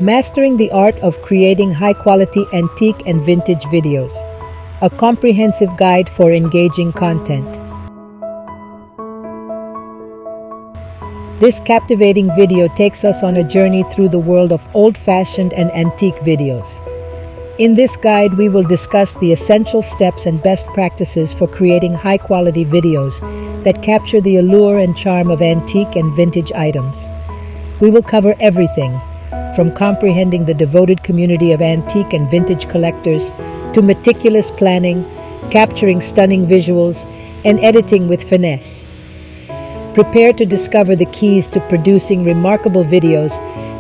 Mastering the art of creating high-quality antique and vintage videos. A comprehensive guide for engaging content. This captivating video takes us on a journey through the world of old-fashioned and antique videos. In this guide, we will discuss the essential steps and best practices for creating high-quality videos that capture the allure and charm of antique and vintage items. We will cover everything, from comprehending the devoted community of antique and vintage collectors to meticulous planning, capturing stunning visuals, and editing with finesse. Prepare to discover the keys to producing remarkable videos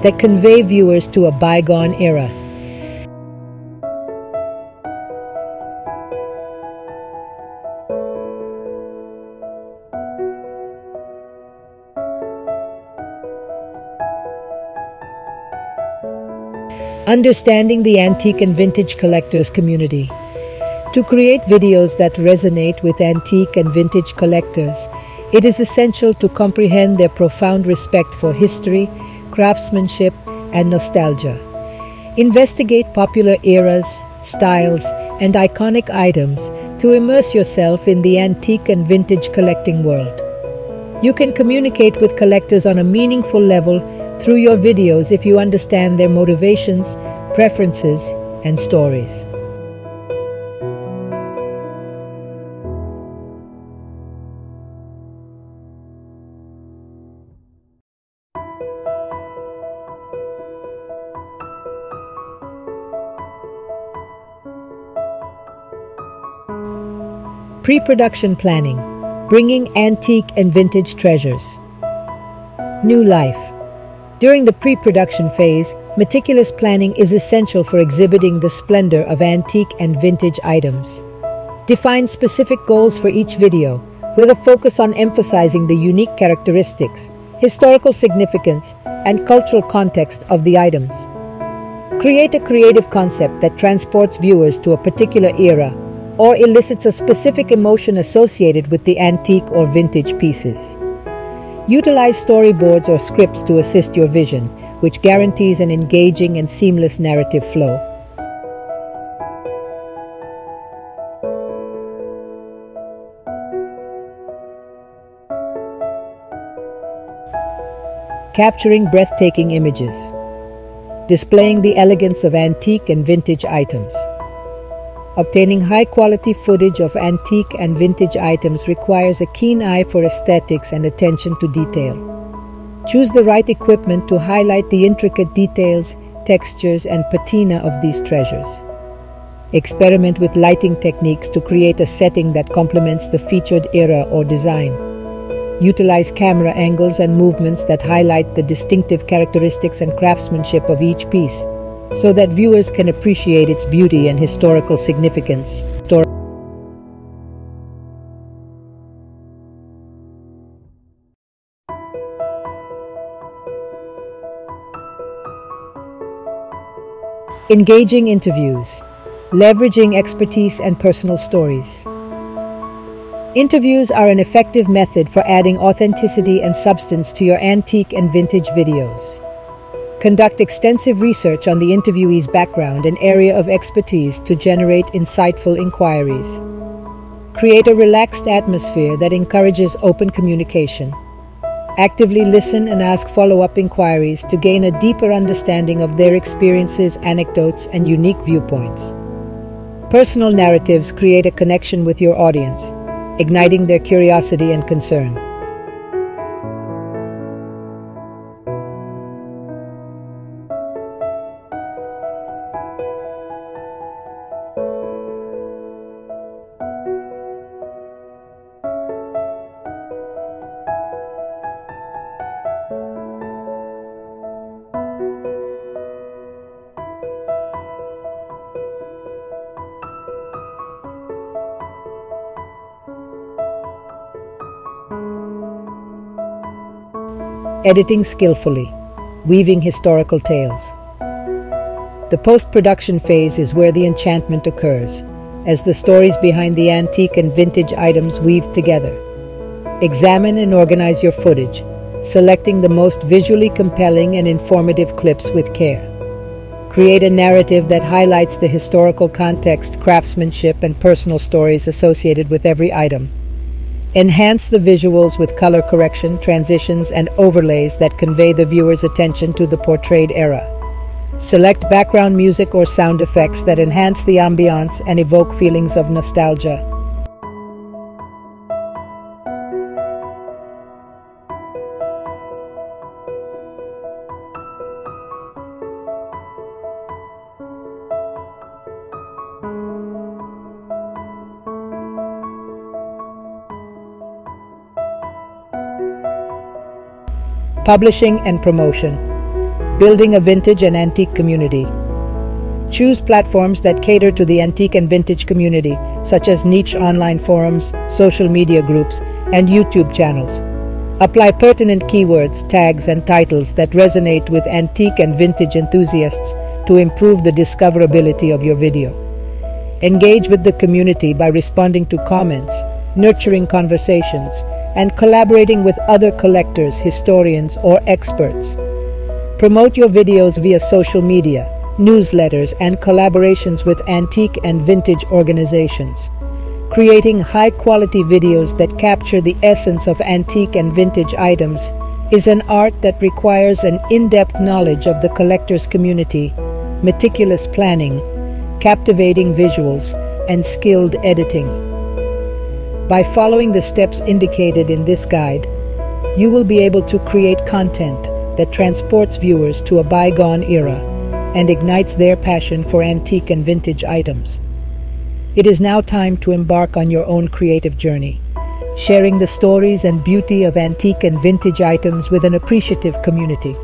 that convey viewers to a bygone era. Understanding the antique and vintage collectors community. To create videos that resonate with antique and vintage collectors, it is essential to comprehend their profound respect for history, craftsmanship, and nostalgia. Investigate popular eras, styles, and iconic items to immerse yourself in the antique and vintage collecting world. You can communicate with collectors on a meaningful level through your videos if you understand their motivations, preferences, and stories. Pre-production planning, bringing antique and vintage treasures. New life. During the pre-production phase, meticulous planning is essential for exhibiting the splendor of antique and vintage items. Define specific goals for each video, with a focus on emphasizing the unique characteristics, historical significance, and cultural context of the items. Create a creative concept that transports viewers to a particular era or elicits a specific emotion associated with the antique or vintage pieces. Utilize storyboards or scripts to assist your vision, which guarantees an engaging and seamless narrative flow. Capturing breathtaking images. Displaying the elegance of antique and vintage items. Obtaining high-quality footage of antique and vintage items requires a keen eye for aesthetics and attention to detail. Choose the right equipment to highlight the intricate details, textures, and patina of these treasures. Experiment with lighting techniques to create a setting that complements the featured era or design. Utilize camera angles and movements that highlight the distinctive characteristics and craftsmanship of each piece, so that viewers can appreciate its beauty and historical significance. Engaging interviews. Leveraging expertise and personal stories. Interviews are an effective method for adding authenticity and substance to your antique and vintage videos. Conduct extensive research on the interviewee's background and area of expertise to generate insightful inquiries. Create a relaxed atmosphere that encourages open communication. Actively listen and ask follow-up inquiries to gain a deeper understanding of their experiences, anecdotes, and unique viewpoints. Personal narratives create a connection with your audience, igniting their curiosity and concern. Editing skillfully, weaving historical tales. The post-production phase is where the enchantment occurs, as the stories behind the antique and vintage items weave together. Examine and organize your footage, selecting the most visually compelling and informative clips with care. Create a narrative that highlights the historical context, craftsmanship, and personal stories associated with every item. Enhance the visuals with color correction, transitions, and overlays that convey the viewer's attention to the portrayed era. Select background music or sound effects that enhance the ambiance and evoke feelings of nostalgia. Publishing and promotion. Building a vintage and antique community. Choose platforms that cater to the antique and vintage community, such as niche online forums, social media groups, and YouTube channels. Apply pertinent keywords, tags, and titles that resonate with antique and vintage enthusiasts to improve the discoverability of your video. Engage with the community by responding to comments, nurturing conversations, and collaborating with other collectors, historians, or experts. Promote your videos via social media, newsletters, and collaborations with antique and vintage organizations. Creating high-quality videos that capture the essence of antique and vintage items is an art that requires an in-depth knowledge of the collector's community, meticulous planning, captivating visuals, and skilled editing. By following the steps indicated in this guide, you will be able to create content that transports viewers to a bygone era and ignites their passion for antique and vintage items. It is now time to embark on your own creative journey, sharing the stories and beauty of antique and vintage items with an appreciative community.